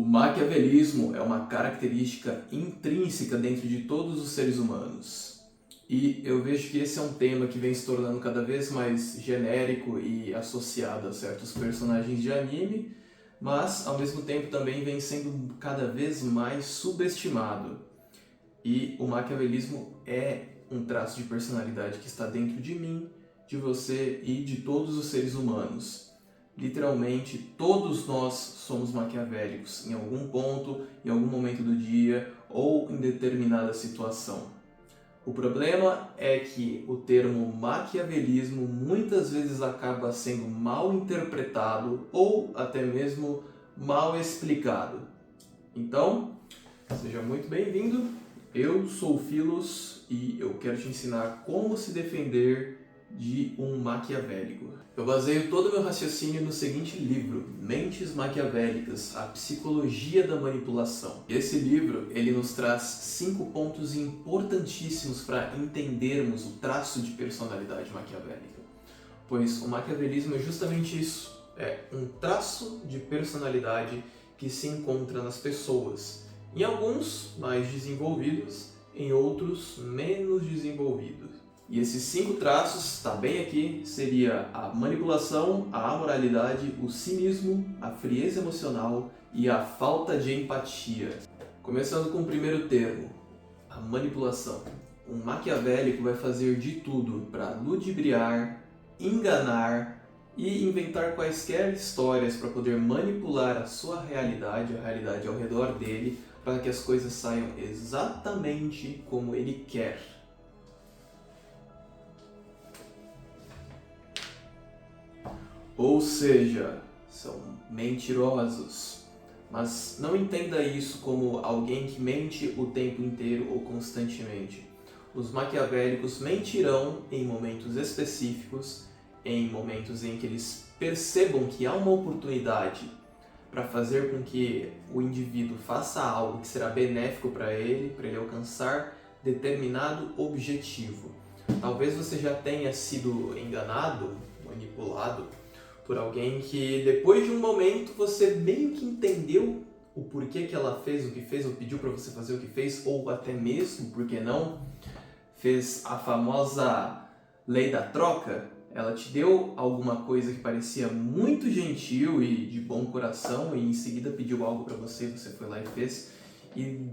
maquiavelismo é uma característica intrínseca dentro de todos os seres humanos. E eu vejo que esse é um tema que vem se tornando cada vez mais genérico e associado a certos personagens de anime, mas ao mesmo tempo também vem sendo cada vez mais subestimado. E o maquiavelismo é um traço de personalidade que está dentro de mim, de você e de todos os seres humanos. Literalmente, todos nós somos maquiavélicos em algum ponto, em algum momento do dia ou em determinada situação. O problema é que o termo maquiavelismo muitas vezes acaba sendo mal interpretado ou até mesmo mal explicado. Então, seja muito bem-vindo. Eu sou o Philos e eu quero te ensinar como se defender de um maquiavélico. Eu baseio todo o meu raciocínio no seguinte livro, Mentes Maquiavélicas, a Psicologia da Manipulação. Esse livro, ele nos traz 5 pontos importantíssimos para entendermos o traço de personalidade maquiavélica. Pois o maquiavelismo é justamente isso, é um traço de personalidade que se encontra nas pessoas. Em alguns mais desenvolvidos, em outros menos desenvolvidos. E esses 5 traços, está bem aqui, seria a manipulação, a amoralidade, o cinismo, a frieza emocional e a falta de empatia. Começando com o primeiro termo, a manipulação. Um maquiavélico vai fazer de tudo para ludibriar, enganar e inventar quaisquer histórias para poder manipular a sua realidade, a realidade ao redor dele, para que as coisas saiam exatamente como ele quer. Ou seja, são mentirosos. Mas não entenda isso como alguém que mente o tempo inteiro ou constantemente. Os maquiavélicos mentirão em momentos específicos, em momentos em que eles percebam que há uma oportunidade para fazer com que o indivíduo faça algo que será benéfico para ele alcançar determinado objetivo. Talvez você já tenha sido enganado, manipulado, por alguém que depois de um momento você meio que entendeu o porquê que ela fez o que fez, ou pediu para você fazer o que fez, ou até mesmo, por que não, fez a famosa lei da troca. Ela te deu alguma coisa que parecia muito gentil e de bom coração e em seguida pediu algo para você, você foi lá e fez. E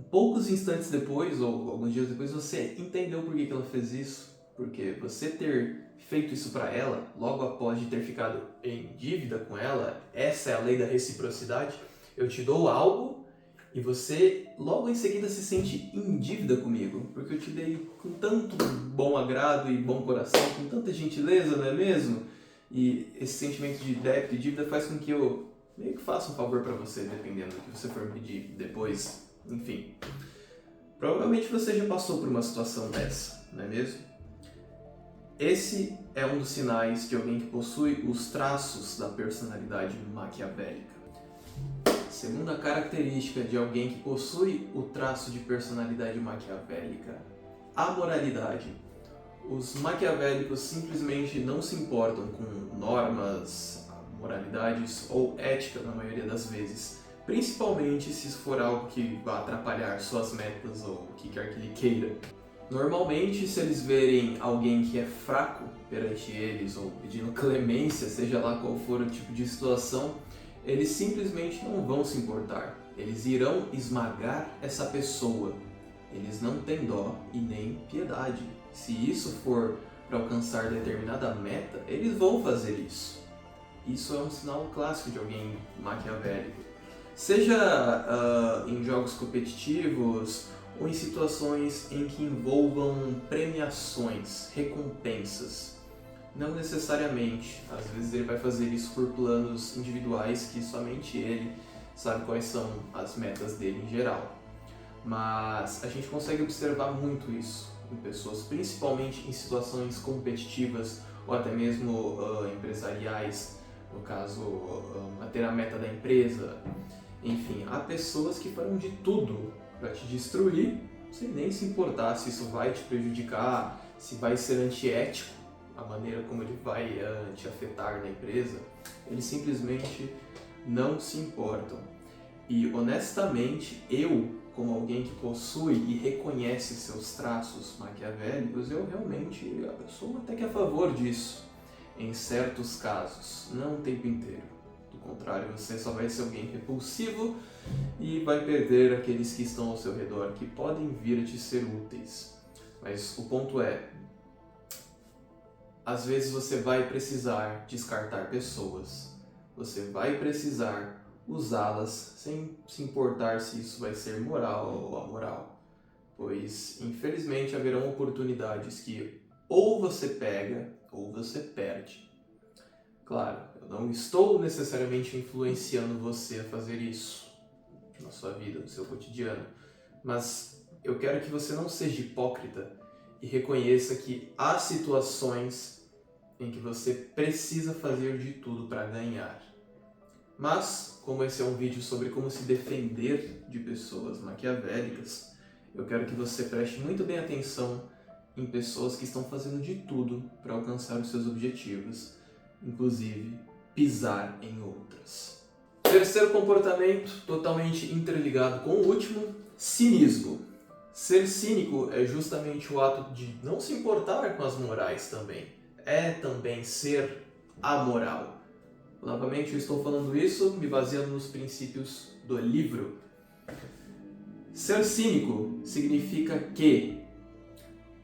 poucos instantes depois, ou alguns dias depois, você entendeu por que ela fez isso. Porque você ter feito isso para ela, logo após de ter ficado em dívida com ela, essa é a lei da reciprocidade. Eu te dou algo e você logo em seguida se sente em dívida comigo, porque eu te dei com tanto bom agrado e bom coração, com tanta gentileza, não é mesmo? E esse sentimento de débito e dívida faz com que eu meio que faça um favor para você, dependendo do que você for me pedir depois. Enfim, provavelmente você já passou por uma situação dessa, não é mesmo? Esse é um dos sinais de alguém que possui os traços da personalidade maquiavélica. Segunda característica de alguém que possui o traço de personalidade maquiavélica, a moralidade. Os maquiavélicos simplesmente não se importam com normas, moralidades ou ética na maioria das vezes, principalmente se isso for algo que vá atrapalhar suas metas ou o que quer que ele queira. Normalmente, se eles verem alguém que é fraco perante eles ou pedindo clemência, seja lá qual for o tipo de situação, eles simplesmente não vão se importar. Eles irão esmagar essa pessoa. Eles não têm dó e nem piedade. Se isso for para alcançar determinada meta, eles vão fazer isso. Isso é um sinal clássico de alguém maquiavélico. Seja em jogos competitivos ou em situações em que envolvam premiações, recompensas. Não necessariamente, às vezes ele vai fazer isso por planos individuais que somente ele sabe quais são as metas dele em geral. Mas a gente consegue observar muito isso em pessoas, principalmente em situações competitivas ou até mesmo empresariais, no caso, bater a meta da empresa. Enfim, há pessoas que farão de tudo para te destruir, sem nem se importar se isso vai te prejudicar, se vai ser antiético, a maneira como ele vai te afetar na empresa. Eles simplesmente não se importam. E honestamente, eu, como alguém que possui e reconhece seus traços maquiavélicos, eu realmente sou até que a favor disso, em certos casos, não o tempo inteiro. Do contrário, você só vai ser alguém repulsivo e vai perder aqueles que estão ao seu redor, que podem vir a te ser úteis. Mas o ponto é, às vezes você vai precisar descartar pessoas, você vai precisar usá-las sem se importar se isso vai ser moral ou amoral, pois infelizmente haverão oportunidades que ou você pega ou você perde. Claro, eu não estou necessariamente influenciando você a fazer isso na sua vida, no seu cotidiano, mas eu quero que você não seja hipócrita e reconheça que há situações em que você precisa fazer de tudo para ganhar. Mas, como esse é um vídeo sobre como se defender de pessoas maquiavélicas, eu quero que você preste muito bem atenção em pessoas que estão fazendo de tudo para alcançar os seus objetivos, inclusive pisar em outras. Terceiro comportamento, totalmente interligado com o último, cinismo. Ser cínico é justamente o ato de não se importar com as morais também. É também ser amoral. Novamente, eu estou falando isso me baseando nos princípios do livro. Ser cínico significa que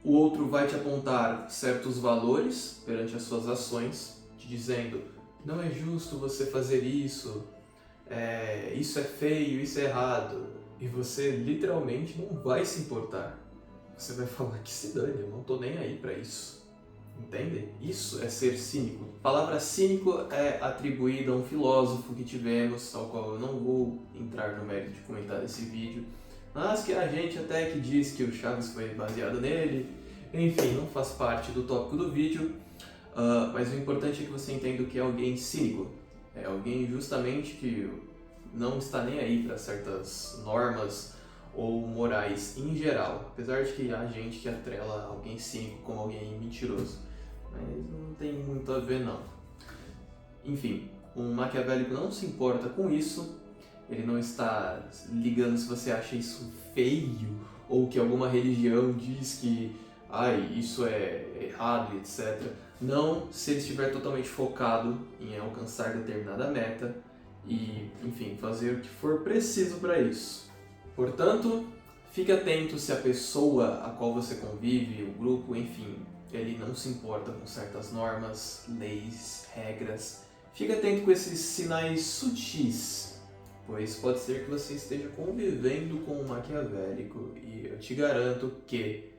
o outro vai te apontar certos valores perante as suas ações, te dizendo, não é justo você fazer isso, isso é feio, isso é errado. E você literalmente não vai se importar. Você vai falar que se dane, eu não estou nem aí para isso. Entende? Isso é ser cínico. A palavra cínico é atribuída a um filósofo que tivemos, ao qual eu não vou entrar no mérito de comentar esse vídeo, mas que a gente até que diz que o Chaves foi baseado nele. Enfim, não faz parte do tópico do vídeo, mas o importante é que você entenda o que é alguém cínico. É alguém justamente que não está nem aí para certas normas ou morais em geral, apesar de que há gente que atrela alguém cínico como alguém mentiroso, mas não tem muito a ver não. Enfim, um maquiavélico não se importa com isso, ele não está ligando se você acha isso feio ou que alguma religião diz que isso é errado, etc. Não, se ele estiver totalmente focado em alcançar determinada meta e, enfim, fazer o que for preciso para isso. Portanto, fique atento se a pessoa a qual você convive, o grupo, enfim, ele não se importa com certas normas, leis, regras. Fique atento com esses sinais sutis, pois pode ser que você esteja convivendo com um maquiavélico e eu te garanto que,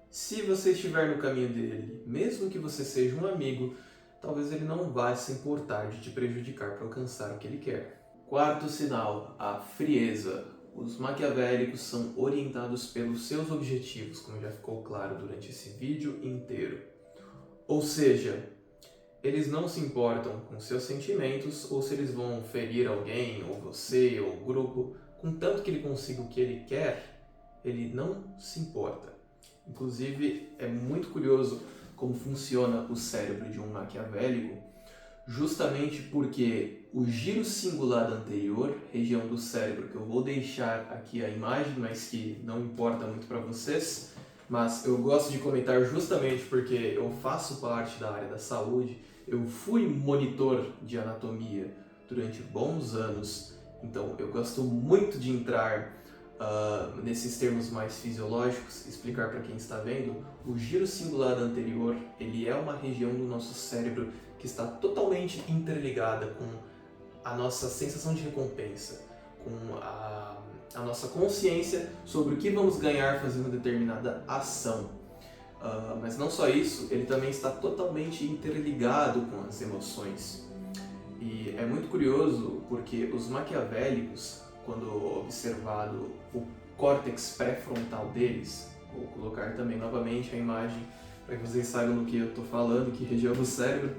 se você estiver no caminho dele, mesmo que você seja um amigo, talvez ele não vá se importar de te prejudicar para alcançar o que ele quer. Quarto sinal, a frieza. Os maquiavélicos são orientados pelos seus objetivos, como já ficou claro durante esse vídeo inteiro. Ou seja, eles não se importam com seus sentimentos ou se eles vão ferir alguém, ou você, ou o grupo, contanto que ele consiga o que ele quer, ele não se importa. Inclusive, é muito curioso como funciona o cérebro de um maquiavélico, justamente porque o giro singular anterior, região do cérebro, que eu vou deixar aqui a imagem, mas que não importa muito para vocês, mas eu gosto de comentar justamente porque eu faço parte da área da saúde, eu fui monitor de anatomia durante bons anos, então eu gosto muito de entrar nesses termos mais fisiológicos, explicar para quem está vendo. O giro singular anterior, ele é uma região do nosso cérebro que está totalmente interligada com a nossa sensação de recompensa, com a nossa consciência sobre o que vamos ganhar fazendo determinada ação. Mas não só isso, ele também está totalmente interligado com as emoções. E é muito curioso porque os maquiavélicos, quando observado o córtex pré-frontal deles, vou colocar também novamente a imagem para que vocês saibam do que eu estou falando, que região do cérebro.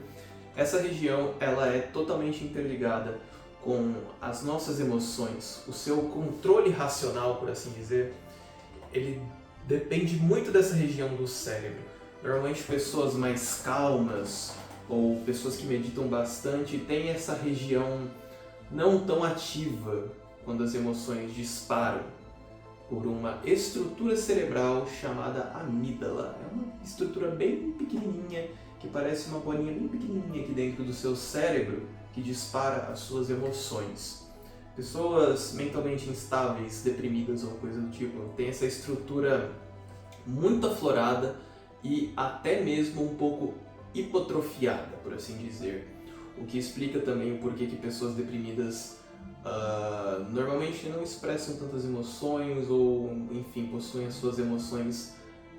Essa região ela é totalmente interligada com as nossas emoções, o seu controle racional, por assim dizer, ele depende muito dessa região do cérebro. Normalmente pessoas mais calmas ou pessoas que meditam bastante têm essa região não tão ativa, quando as emoções disparam por uma estrutura cerebral chamada amígdala. É uma estrutura bem pequenininha, que parece uma bolinha bem pequenininha aqui dentro do seu cérebro, que dispara as suas emoções. Pessoas mentalmente instáveis, deprimidas ou coisa do tipo, têm essa estrutura muito aflorada e até mesmo um pouco hipotrofiada, por assim dizer. O que explica também o porquê que pessoas deprimidas normalmente não expressam tantas emoções ou, enfim, possuem as suas emoções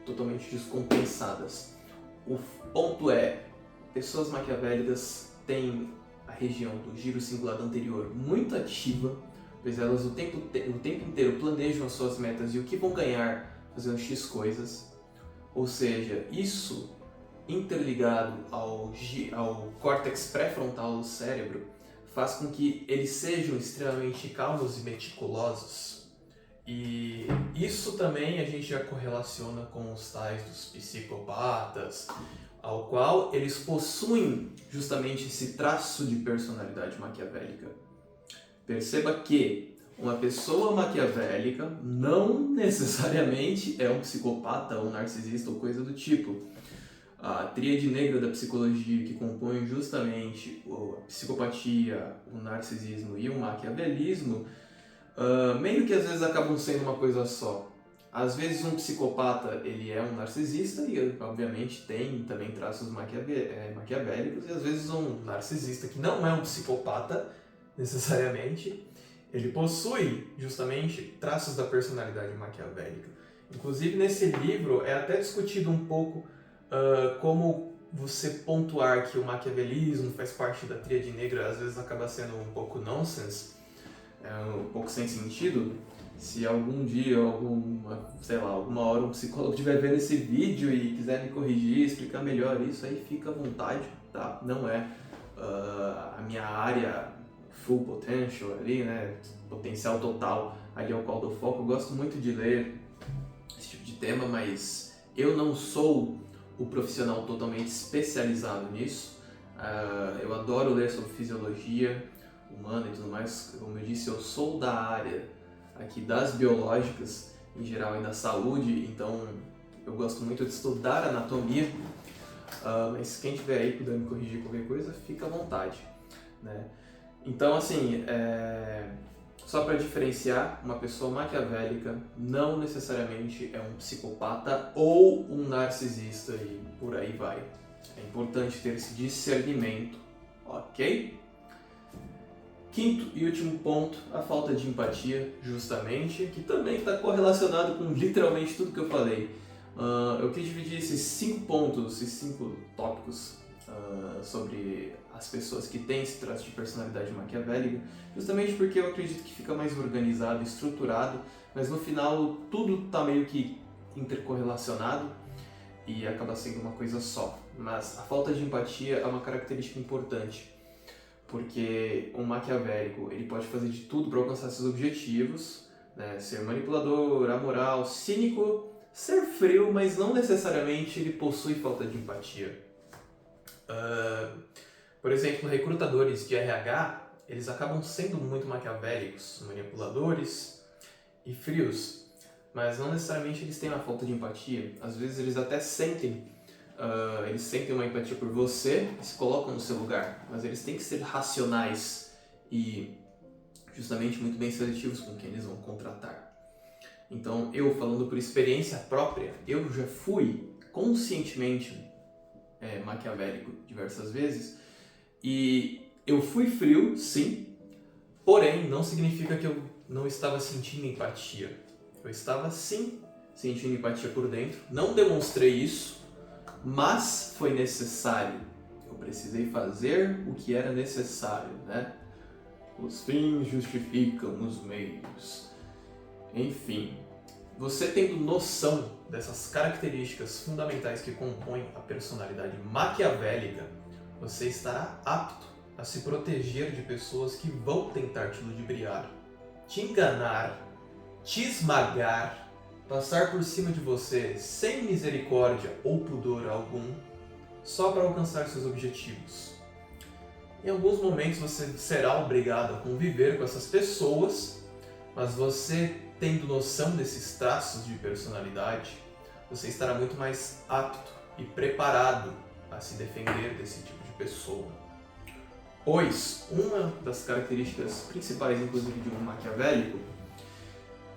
totalmente descompensadas. O ponto é, pessoas maquiavélicas têm a região do giro cingulado anterior muito ativa, pois elas o tempo inteiro planejam as suas metas e o que vão ganhar fazendo X coisas. Ou seja, isso interligado ao córtex pré-frontal do cérebro faz com que eles sejam extremamente calmos e meticulosos. E isso também a gente já correlaciona com os tais dos psicopatas, ao qual eles possuem justamente esse traço de personalidade maquiavélica. Perceba que uma pessoa maquiavélica não necessariamente é um psicopata ou um narcisista ou coisa do tipo. A tríade negra da psicologia, que compõe justamente a psicopatia, o narcisismo e o maquiavelismo, meio que às vezes acabam sendo uma coisa só. Às vezes um psicopata ele é um narcisista e obviamente tem também traços maquiavélicos, e às vezes um narcisista que não é um psicopata necessariamente, ele possui justamente traços da personalidade maquiavélica. Inclusive nesse livro é até discutido um pouco como você pontuar que o maquiavelismo faz parte da tríade negra às vezes acaba sendo um pouco nonsense, um pouco sem sentido. Se algum dia, alguma hora um psicólogo estiver vendo esse vídeo e quiser me corrigir, explicar melhor isso, aí fica à vontade, tá? Não é a minha área full potential ali, né? Potencial total ali ao qual dou foco. Eu gosto muito de ler esse tipo de tema, mas eu não sou o profissional totalmente especializado nisso. Eu adoro ler sobre fisiologia humana e tudo mais. Como eu disse, eu sou da área aqui das biológicas em geral e da saúde, então eu gosto muito de estudar anatomia, mas quem tiver aí puder me corrigir qualquer coisa, fica à vontade, né? Então, assim, só para diferenciar, uma pessoa maquiavélica não necessariamente é um psicopata ou um narcisista e por aí vai. É importante ter esse discernimento, ok? Quinto e último ponto, a falta de empatia, justamente, que também está correlacionado com literalmente tudo que eu falei. Eu quis dividir esses 5 pontos, esses 5 tópicos sobre as pessoas que têm esse traço de personalidade maquiavélica, justamente porque eu acredito que fica mais organizado, estruturado, mas no final tudo está meio que intercorrelacionado e acaba sendo uma coisa só. Mas a falta de empatia é uma característica importante, porque um maquiavélico ele pode fazer de tudo para alcançar seus objetivos, né? Ser manipulador, amoral, cínico, ser frio, mas não necessariamente ele possui falta de empatia. Por exemplo, recrutadores de RH, eles acabam sendo muito maquiavélicos, manipuladores e frios, mas não necessariamente eles têm uma falta de empatia. Às vezes eles até sentem uma empatia por você e se colocam no seu lugar, mas eles têm que ser racionais e justamente muito bem seletivos com quem eles vão contratar. Então, eu falando por experiência própria, eu já fui conscientemente maquiavélico diversas vezes e eu fui frio, sim, porém não significa que eu não estava sentindo empatia. Eu estava sim sentindo empatia por dentro, não demonstrei isso, mas foi necessário. Eu precisei fazer o que era necessário, né? Os fins justificam os meios. Enfim, você tendo noção dessas características fundamentais que compõem a personalidade maquiavélica, você estará apto a se proteger de pessoas que vão tentar te ludibriar, te enganar, te esmagar, passar por cima de você sem misericórdia ou pudor algum, só para alcançar seus objetivos. Em alguns momentos você será obrigado a conviver com essas pessoas, Mas você tendo noção desses traços de personalidade, você estará muito mais apto e preparado a se defender desse tipo de pessoa. Pois uma das características principais, inclusive, de um maquiavélico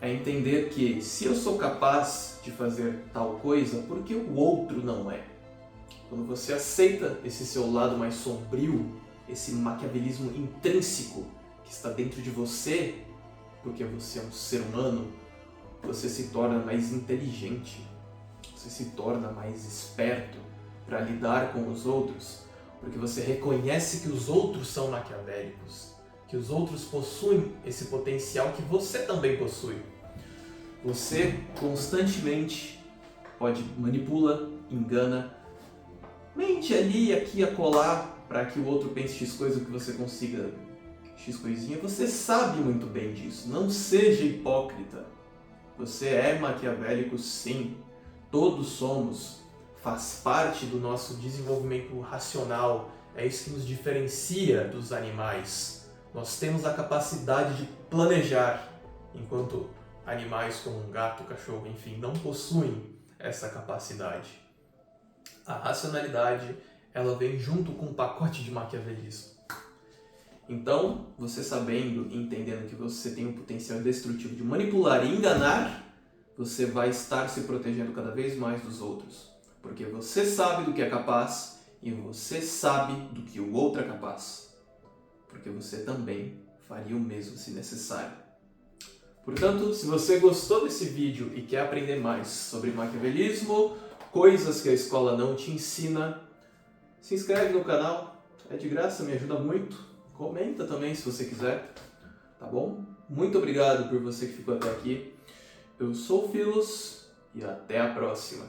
é entender que se eu sou capaz de fazer tal coisa, por que o outro não é? Quando você aceita esse seu lado mais sombrio, esse maquiavelismo intrínseco que está dentro de você, porque você é um ser humano, você se torna mais inteligente, você se torna mais esperto para lidar com os outros, porque você reconhece que os outros são maquiavélicos, que os outros possuem esse potencial que você também possui. Você constantemente manipula, engana, mente ali, aqui, acolá, para que o outro pense X coisa, que você consiga X coisinha. Você sabe muito bem disso, não seja hipócrita. Você é maquiavélico sim, todos somos, faz parte do nosso desenvolvimento racional, é isso que nos diferencia dos animais. Nós temos a capacidade de planejar, enquanto animais como um gato, cachorro, enfim, não possuem essa capacidade. A racionalidade, ela vem junto com um pacote de maquiavelismo. Então, você sabendo, entendendo que você tem um potencial destrutivo de manipular e enganar, você vai estar se protegendo cada vez mais dos outros. Porque você sabe do que é capaz e você sabe do que o outro é capaz. Porque você também faria o mesmo se necessário. Portanto, se você gostou desse vídeo e quer aprender mais sobre maquiavelismo, coisas que a escola não te ensina, se inscreve no canal, é de graça, me ajuda muito. Comenta também se você quiser, tá bom? Muito obrigado por você que ficou até aqui. Eu sou o Filos e até a próxima.